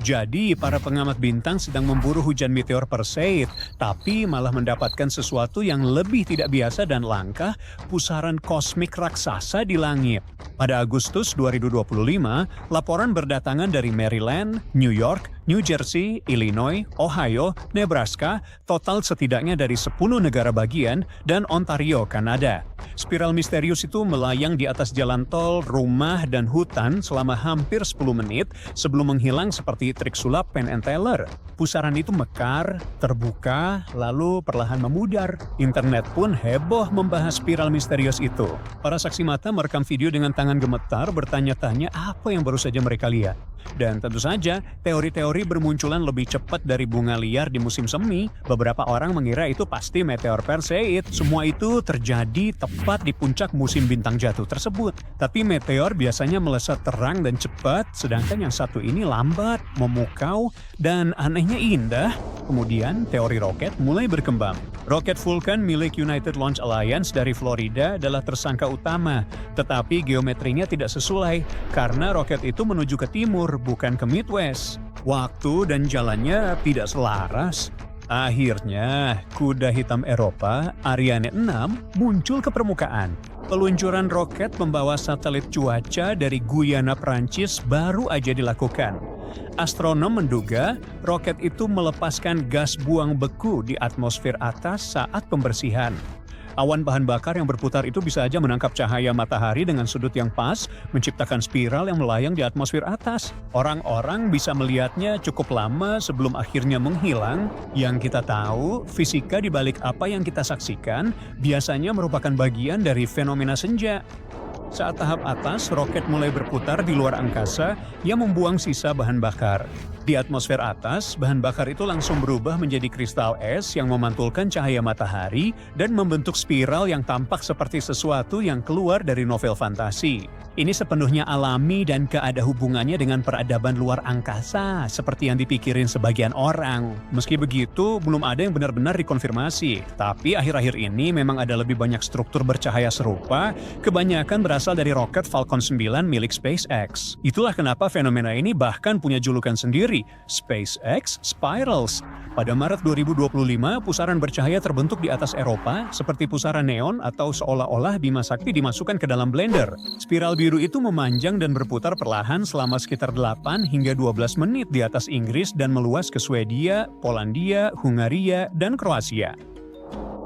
Jadi, para pengamat bintang sedang memburu hujan meteor Perseid, tapi malah mendapatkan sesuatu yang lebih tidak biasa dan langka, pusaran kosmik raksasa di langit. Pada Agustus 2025, laporan berdatangan dari Maryland, New York, New Jersey, Illinois, Ohio, Nebraska, total setidaknya dari 10 negara bagian, dan Ontario, Kanada. Spiral misterius itu melayang di atas jalan tol, rumah, dan hutan selama hampir 10 menit sebelum menghilang seperti trik sulap Penn and Teller. Pusaran itu mekar, terbuka, lalu perlahan memudar. Internet pun heboh membahas spiral misterius itu. Para saksi mata merekam video dengan tangan gemetar bertanya-tanya apa yang baru saja mereka lihat. Dan tentu saja, teori-teori bermunculan lebih cepat dari bunga liar di musim semi. Beberapa orang mengira itu pasti meteor Perseid. Semua itu terjadi tepat di puncak musim bintang jatuh tersebut. Tapi meteor biasanya melesat terang dan cepat, sedangkan yang satu ini lambat, memukau, dan anehnya indah. Kemudian, teori roket mulai berkembang. Roket Vulcan milik United Launch Alliance dari Florida adalah tersangka utama, tetapi geometrinya tidak sesuai karena roket itu menuju ke timur, bukan ke Midwest. Waktu dan jalannya tidak selaras. Akhirnya, kuda hitam Eropa, Ariane 6, muncul ke permukaan. Peluncuran roket membawa satelit cuaca dari Guyana, Prancis baru aja dilakukan. Astronom menduga roket itu melepaskan gas buang beku di atmosfer atas saat pembersihan. Awan bahan bakar yang berputar itu bisa aja menangkap cahaya matahari dengan sudut yang pas, menciptakan spiral yang melayang di atmosfer atas. Orang-orang bisa melihatnya cukup lama sebelum akhirnya menghilang. Yang kita tahu, fisika di balik apa yang kita saksikan biasanya merupakan bagian dari fenomena senja. Saat tahap atas, roket mulai berputar di luar angkasa yang membuang sisa bahan bakar. Di atmosfer atas, bahan bakar itu langsung berubah menjadi kristal es yang memantulkan cahaya matahari dan membentuk spiral yang tampak seperti sesuatu yang keluar dari novel fantasi. Ini sepenuhnya alami dan gak ada hubungannya dengan peradaban luar angkasa seperti yang dipikirin sebagian orang. Meski begitu, belum ada yang benar-benar dikonfirmasi. Tapi akhir-akhir ini memang ada lebih banyak struktur bercahaya serupa, kebanyakan berasal dari roket Falcon 9 milik SpaceX. Itulah kenapa fenomena ini bahkan punya julukan sendiri, SpaceX Spirals. Pada Maret 2025, pusaran bercahaya terbentuk di atas Eropa seperti pusaran neon atau seolah-olah Bima Sakti dimasukkan ke dalam blender. Spiral biru itu memanjang dan berputar perlahan selama sekitar 8 hingga 12 menit di atas Inggris dan meluas ke Swedia, Polandia, Hungaria, dan Kroasia.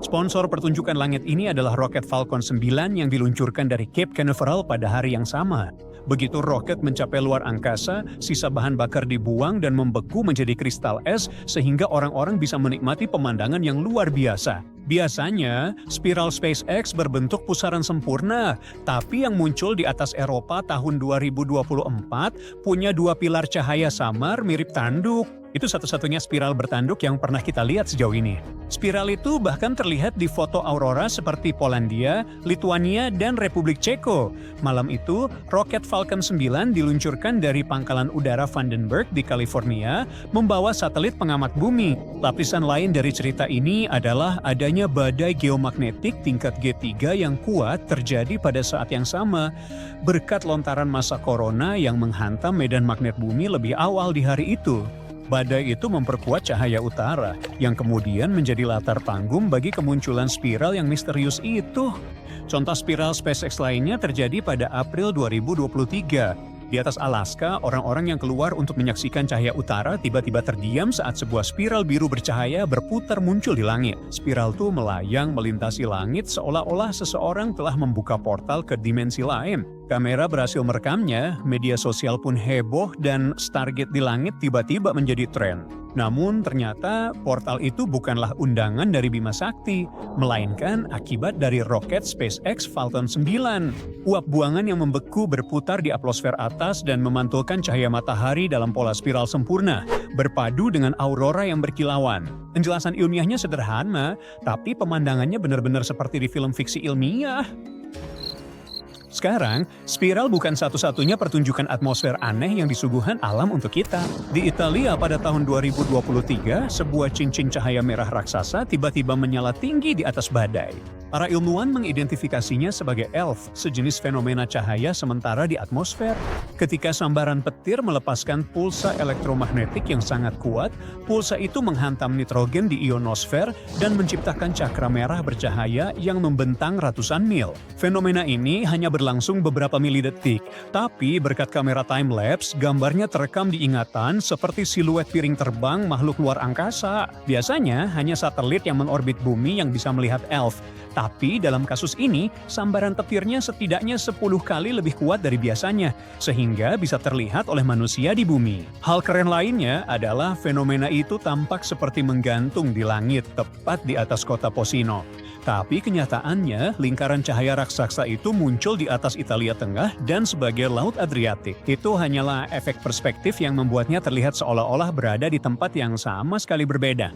Sponsor pertunjukan langit ini adalah roket Falcon 9 yang diluncurkan dari Cape Canaveral pada hari yang sama. Begitu roket mencapai luar angkasa, sisa bahan bakar dibuang dan membeku menjadi kristal es sehingga orang-orang bisa menikmati pemandangan yang luar biasa. Biasanya, spiral SpaceX berbentuk pusaran sempurna, tapi yang muncul di atas Eropa tahun 2024 punya dua pilar cahaya samar mirip tanduk. Itu satu-satunya spiral bertanduk yang pernah kita lihat sejauh ini. Spiral itu bahkan terlihat di foto aurora seperti Polandia, Lituania, dan Republik Ceko. Malam itu, roket Falcon 9 diluncurkan dari pangkalan udara Vandenberg di California, membawa satelit pengamat bumi. Lapisan lain dari cerita ini adalah adanya badai geomagnetik tingkat G3 yang kuat terjadi pada saat yang sama, berkat lontaran massa corona yang menghantam medan magnet bumi lebih awal di hari itu. Badai itu memperkuat cahaya utara, yang kemudian menjadi latar panggung bagi kemunculan spiral yang misterius itu. Contoh spiral SpaceX lainnya terjadi pada April 2023. Di atas Alaska, orang-orang yang keluar untuk menyaksikan cahaya utara tiba-tiba terdiam saat sebuah spiral biru bercahaya berputar muncul di langit. Spiral itu melayang melintasi langit seolah-olah seseorang telah membuka portal ke dimensi lain. Kamera berhasil merekamnya, media sosial pun heboh dan Stargate di langit tiba-tiba menjadi tren. Namun ternyata portal itu bukanlah undangan dari Bima Sakti, melainkan akibat dari roket SpaceX Falcon 9. Uap buangan yang membeku berputar di atmosfer atas dan memantulkan cahaya matahari dalam pola spiral sempurna, berpadu dengan aurora yang berkilauan. Penjelasan ilmiahnya sederhana, tapi pemandangannya benar-benar seperti di film fiksi ilmiah. Sekarang, spiral bukan satu-satunya pertunjukan atmosfer aneh yang disuguhkan alam untuk kita. Di Italia pada tahun 2023, sebuah cincin cahaya merah raksasa tiba-tiba menyala tinggi di atas badai. Para ilmuwan mengidentifikasinya sebagai ELF, sejenis fenomena cahaya sementara di atmosfer. Ketika sambaran petir melepaskan pulsa elektromagnetik yang sangat kuat, pulsa itu menghantam nitrogen di ionosfer dan menciptakan cakra merah bercahaya yang membentang ratusan mil. Fenomena ini hanya berlangsung beberapa milidetik, tapi berkat kamera time-lapse, gambarnya terekam di ingatan seperti siluet piring terbang makhluk luar angkasa. Biasanya hanya satelit yang mengorbit bumi yang bisa melihat ELF. Tapi dalam kasus ini, sambaran petirnya setidaknya 10 kali lebih kuat dari biasanya, sehingga bisa terlihat oleh manusia di bumi. Hal keren lainnya adalah fenomena itu tampak seperti menggantung di langit tepat di atas kota Posino. Tapi kenyataannya, lingkaran cahaya raksasa itu muncul di atas Italia Tengah dan sebagai Laut Adriatik. Itu hanyalah efek perspektif yang membuatnya terlihat seolah-olah berada di tempat yang sama sekali berbeda.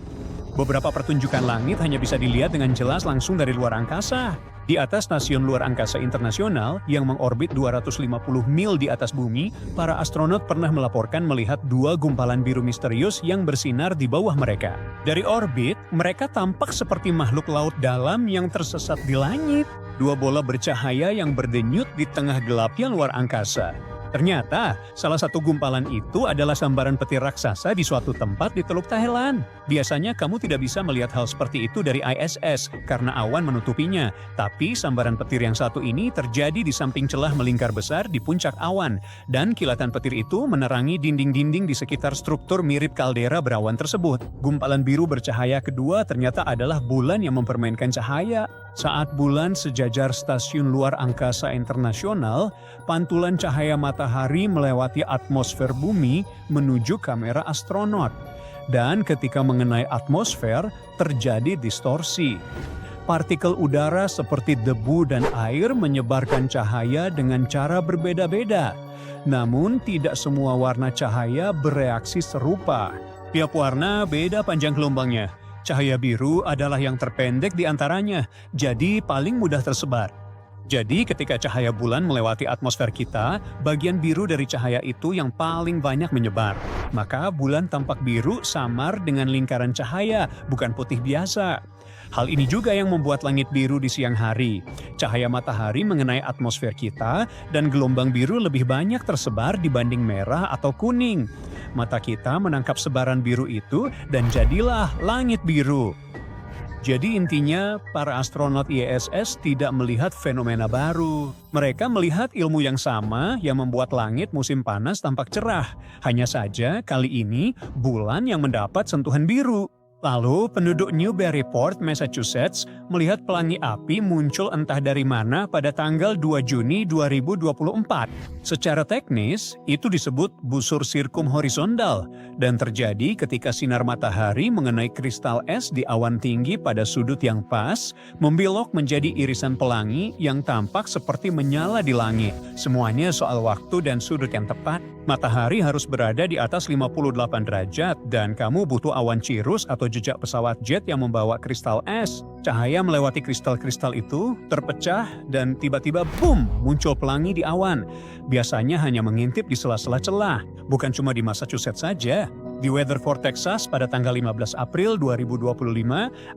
Beberapa pertunjukan langit hanya bisa dilihat dengan jelas langsung dari luar angkasa. Di atas Stasiun Luar Angkasa Internasional yang mengorbit 250 mil di atas bumi, para astronot pernah melaporkan melihat dua gumpalan biru misterius yang bersinar di bawah mereka. Dari orbit, mereka tampak seperti makhluk laut dalam yang tersesat di langit. Dua bola bercahaya yang berdenyut di tengah gelapnya luar angkasa. Ternyata, salah satu gumpalan itu adalah sambaran petir raksasa di suatu tempat di Teluk Thailand. Biasanya kamu tidak bisa melihat hal seperti itu dari ISS karena awan menutupinya. Tapi sambaran petir yang satu ini terjadi di samping celah melingkar besar di puncak awan. Dan kilatan petir itu menerangi dinding-dinding di sekitar struktur mirip kaldera berawan tersebut. Gumpalan biru bercahaya kedua ternyata adalah bulan yang mempermainkan cahaya. Saat bulan sejajar Stasiun Luar Angkasa Internasional, pantulan cahaya matahari melewati atmosfer bumi menuju kamera astronot. Dan ketika mengenai atmosfer, terjadi distorsi. Partikel udara seperti debu dan air menyebarkan cahaya dengan cara berbeda-beda. Namun tidak semua warna cahaya bereaksi serupa. Tiap warna beda panjang gelombangnya. Cahaya biru adalah yang terpendek di antaranya, jadi paling mudah tersebar. Jadi ketika cahaya bulan melewati atmosfer kita, bagian biru dari cahaya itu yang paling banyak menyebar. Maka bulan tampak biru samar dengan lingkaran cahaya, bukan putih biasa. Hal ini juga yang membuat langit biru di siang hari. Cahaya matahari mengenai atmosfer kita dan gelombang biru lebih banyak tersebar dibanding merah atau kuning. Mata kita menangkap sebaran biru itu dan jadilah langit biru. Jadi intinya, para astronot ISS tidak melihat fenomena baru. Mereka melihat ilmu yang sama yang membuat langit musim panas tampak cerah. Hanya saja kali ini bulan yang mendapat sentuhan biru. Lalu, penduduk Newburyport, Massachusetts, melihat pelangi api muncul entah dari mana pada tanggal 2 Juni 2024. Secara teknis, itu disebut busur sirkum horizontal dan terjadi ketika sinar matahari mengenai kristal es di awan tinggi pada sudut yang pas, membelok menjadi irisan pelangi yang tampak seperti menyala di langit. Semuanya soal waktu dan sudut yang tepat. Matahari harus berada di atas 58 derajat dan kamu butuh awan cirrus atau jejak pesawat jet yang membawa kristal es. Cahaya melewati kristal-kristal itu, terpecah dan tiba-tiba boom, muncul pelangi di awan. Biasanya hanya mengintip di sela-sela celah, bukan cuma di Massachusetts saja. Di Weatherford, Texas pada tanggal 15 April 2025,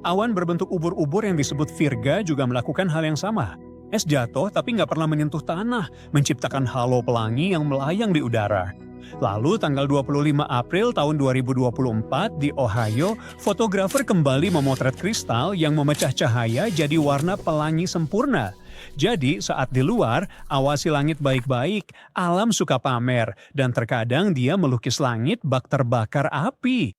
awan berbentuk ubur-ubur yang disebut virga juga melakukan hal yang sama. Es jatuh tapi nggak pernah menyentuh tanah, menciptakan halo pelangi yang melayang di udara. Lalu tanggal 25 April tahun 2024 di Ohio, fotografer kembali memotret kristal yang memecah cahaya jadi warna pelangi sempurna. Jadi saat di luar, awasi langit baik-baik, alam suka pamer, dan terkadang dia melukis langit bak terbakar api.